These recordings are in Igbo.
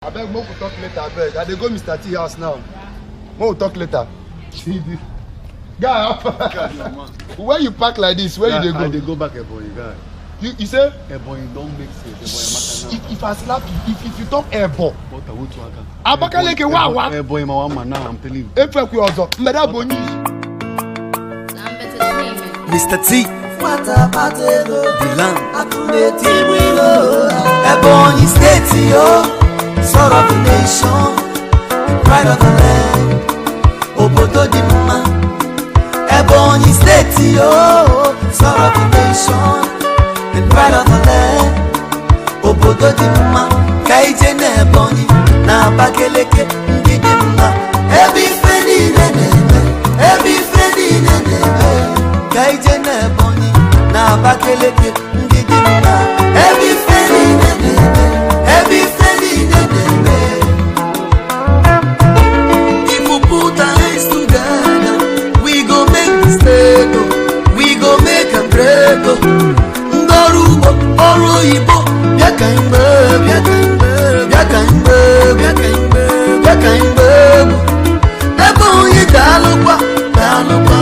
I beg, we talk later. I beg. I dey go Mr. T house now. We'll talk later. Guy, where you park like this? Where you dey go? I dey go back Ebonyi, guy. You say? Ebonyi don't make sense. If I slap you, if you talk Ebo. What I want to Aka. Abakaleke wa. Ebonyi mama now, I'm telling you. Efekwe ozo. Mbeda boni. Mr. T. What about the land? Akuneti Wilo. Ebonyi State, yo. Sort of the nation. Pride of the land. Obodo di mma. Ebonyi State, yo. Sort of the nation. Pride of the land. Obodo di mma. Kaije na Ebonyi. Na Abakaleke ndi di mma. Every friendly nene. Every friendly nene. Kaije na Ebonyi. Na Abakaleke ndi di mma. Every friendly nene. Every friendly nene. If we put our hands together, we go make this state. We go make a break. Ngorubo, Oroyibo, Biakaimbe, Biakaimbe, Biakaimbe, Biakaimbe, Biakaimbe. Ebonyi dalukwa, dalukwa.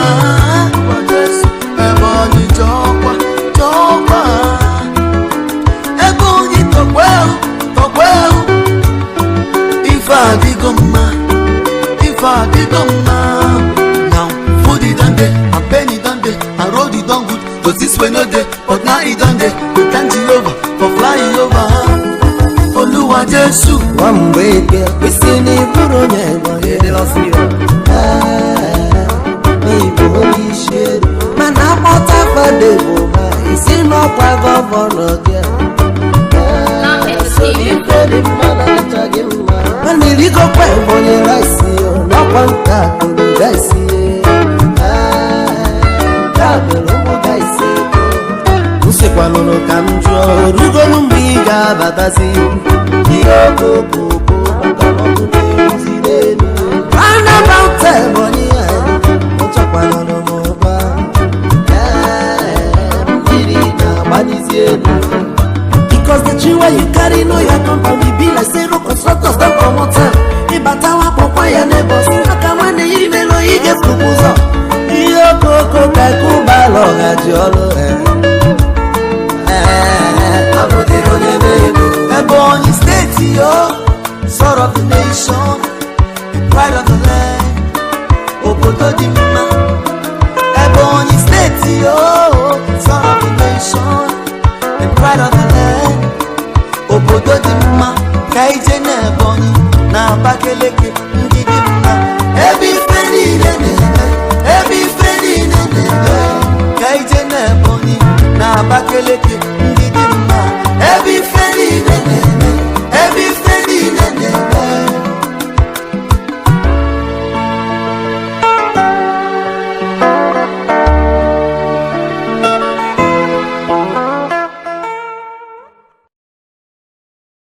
Ebonyi chokwa, chokwa. Ebonyi tokweu, tokweu. Ifa digoma, Ifa digoma. Now food it done day, and penny done day, and road it done good. But this way no day, but now it done day. We thank Jehovah for flying over. Oluwa Jesu, one way girl, we see ni buru nyego, yede losio. Me bori shade, man I'm out for the woman. Is it not kwa governor girl? So you pray the man I tag him man. When we go kwa money rice yo, no one that could do rice yo. Usekwanono kamjo rugo numbiga batasi Yoko popo Makamoku neuzidenu Rana baute money Uchakwanono moba Mbirina banizienu Because the tree where you carry no ya company be like zero constructors don't come on time Ibatawa popo ya neighbors Akamane imelo ige fukuzo Yoko kakuba longa jolo Ebonyi State, yo, sort of the nation, pride of the land, Obodo di mma. Ebonyi State, yo, sort of the nation, pride of the land, Obodo di mma. Kaije na Ebonyi, na Abakaleke ndi di mma. Every friendly nene.